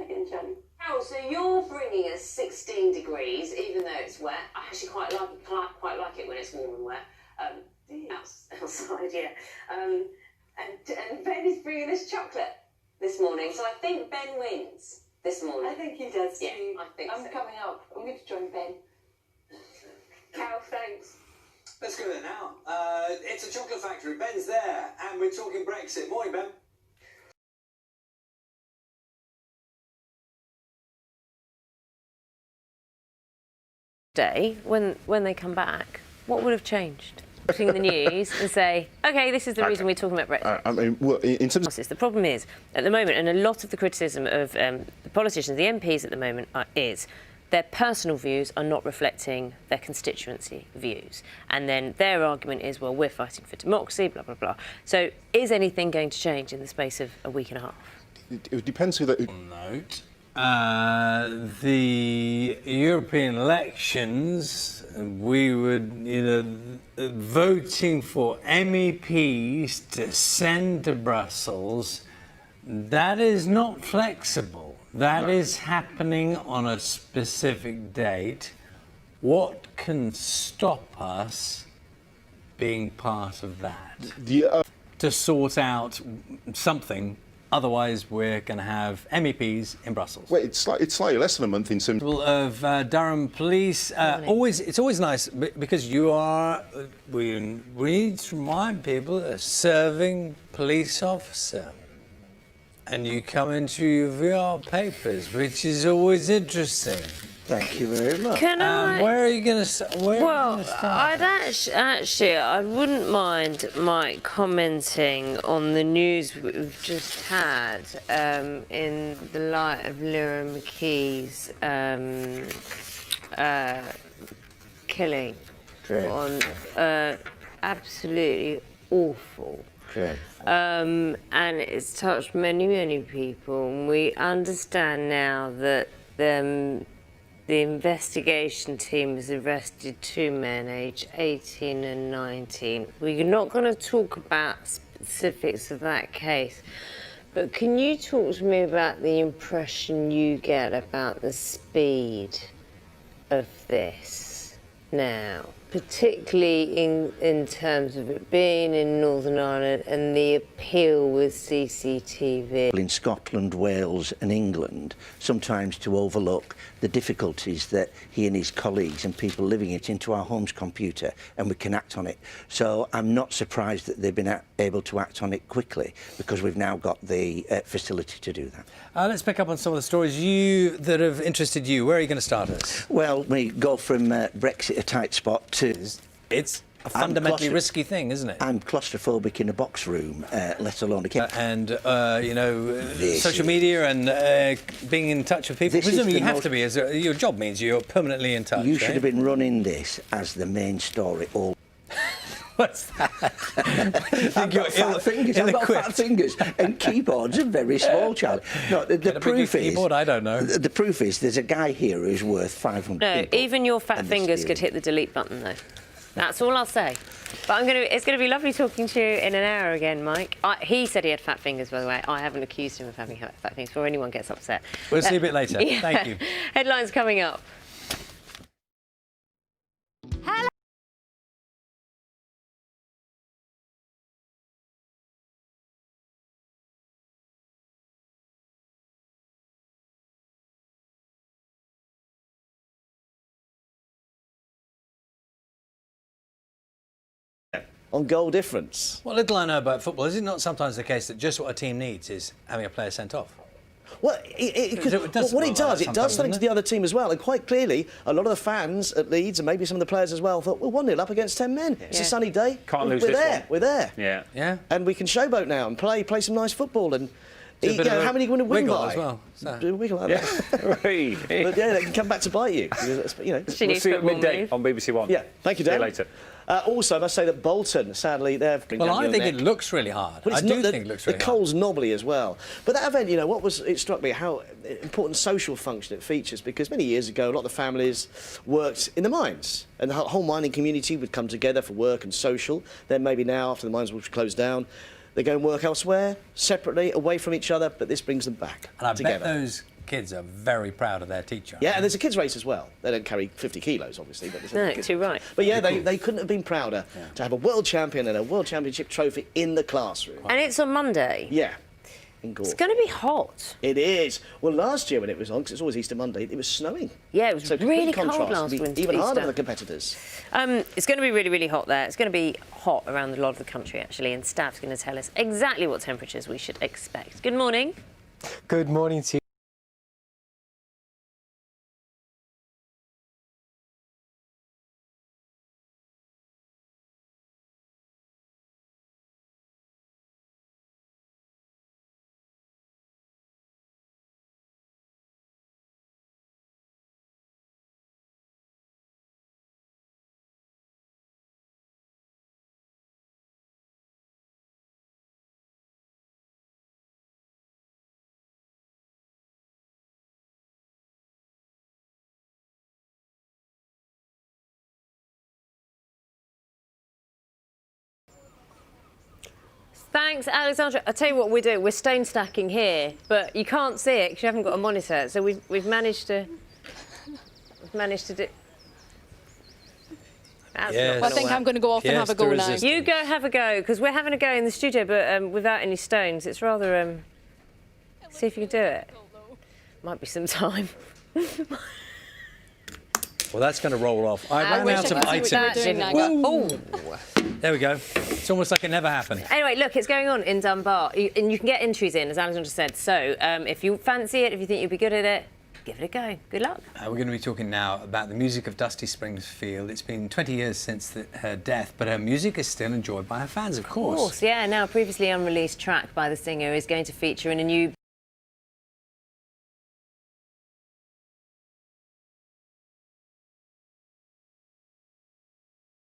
Johnny. Carol, so you're bringing us 16 degrees, even though it's wet. I actually quite like it when it's warm and wet. Outside, yeah. And Ben is bringing us chocolate this morning, so I think Ben wins this morning. I think he does too. Yeah, I think I'm coming up. I'm going to join Ben. Carol, thanks. Let's go there now. It's a chocolate factory. Ben's there, and we're talking Brexit. Morning, Ben. Day, when they come back, what would have changed? Watching the news and say, OK, this is the reason we're talking about Brexit. I mean, well, in terms of... The problem is, at the moment, and a lot of the criticism of the politicians, the MPs at the moment, is their personal views are not reflecting their constituency views. And then their argument is, well, we're fighting for democracy, blah, blah, blah. So is anything going to change in the space of a week and a half? It depends who that... Note. The European elections, we would, voting for MEPs to send to Brussels, that is not flexible. That is happening on a specific date. What can stop us being part of that? To sort out something. Otherwise, we're going to have MEPs in Brussels. Well, it's slightly less than a month in terms of Durham Police. It's always nice because you are. We need to remind people a serving police officer, and you come into your VR papers, which is always interesting. Thank you very much. Where are you going to start? I'd actually, I wouldn't mind Mike commenting on the news we've just had in the light of Lyra McKee's killing. On absolutely awful. And it's touched many, many people. And we understand now that the investigation team has arrested two men, aged 18 and 19. We're not going to talk about specifics of that case, but can you talk to me about the impression you get about the speed of this now, particularly in terms of it being in Northern Ireland and the appeal with CCTV? In Scotland, Wales and England, sometimes to overlook the difficulties that he and his colleagues and people living it into our home's computer, and we can act on it. So I'm not surprised that they've been able to act on it quickly, because we've now got the facility to do that. Let's pick up on some of the stories that have interested you. Where are you going to start us? Well, we go from Brexit, a tight spot, to... It's a fundamentally risky thing, isn't it? I'm claustrophobic in a box room, let alone a kid. Social media and being in touch with people. Presumably you have to be, as your job means you're permanently in touch. You should have been running this as the main story all... What's that? I've got fat fingers, and keyboards are very small, Charlie. No, the proof is... Keyboard, I don't know. The proof is there's a guy here who's worth 500 No, people, even your fat fingers could hit the delete button, though. That's all I'll say. But it's going to be lovely talking to you in an hour again, Mike. He said he had fat fingers, by the way. I haven't accused him of having fat fingers before anyone gets upset. We'll see you a bit later. Yeah. Thank you. Headlines coming up. On goal difference. What little I know about football, is it not sometimes the case that just what a team needs is having a player sent off? Well, it does something to the other team as well. And quite clearly, a lot of the fans at Leeds and maybe some of the players as well thought, we're 1-0 up against 10 men. Yeah. It's a sunny day. Can't lose this one. We're there. Yeah. And we can showboat now and play some nice football. And how many are going to win by? As well. Do a wiggle like that. But yeah, they can come back to bite you. We'll see you at midday on BBC One. Yeah, thank you, Dan. See you later. Also, I must say that Bolton, sadly, they've been... Well, I think it looks really hard. I do think it looks really hard. The coal's knobbly as well. But that event, it struck me how important social function it features, because many years ago, a lot of the families worked in the mines, and the whole mining community would come together for work and social. Then maybe now, after the mines were closed down, they go and work elsewhere, separately, away from each other, but this brings them back and I together. bet those kids are very proud of their teacher. Yeah, and there's a kids' race as well. They don't carry 50 kilos, obviously. But No, too right. But yeah, they couldn't have been prouder to have a world champion and a world championship trophy in the classroom. And it's on Monday. Yeah. In Gore. It's going to be hot. It is. Well, last year when it was on, because it's always Easter Monday, it was snowing. Yeah, it was so really complete cold contrast. last It'd be winter. even harder Easter. for the competitors. It's going to be really, really hot there. It's going to be hot around a lot of the country, actually, and staff's going to tell us exactly what temperatures we should expect. Good morning. Good morning to you. Thanks, Alexandra. I'll tell you what we're doing. We're stone stacking here, but you can't see it because you haven't got a monitor. So we've managed to do. That's Yes. not I think gonna I'm going to go off and have a go Fiesta now. resistance. You go have a go, because we're having a go in the studio, but without any stones. It's rather, see if you can do it. Might be some time. Well, that's going to roll off. I ran wish out I of could see what items. you're doing, Naga. Oh. There we go. It's almost like it never happened. Anyway, look, it's going on in Dunbar, and you can get entries in, as Alexandra said. So if you fancy it, if you think you'll be good at it, give it a go. Good luck. We're going to be talking now about the music of Dusty Springfield. It's been 20 years since her death, but her music is still enjoyed by her fans, of course. Of course, yeah. Now, a previously unreleased track by the singer is going to feature in a new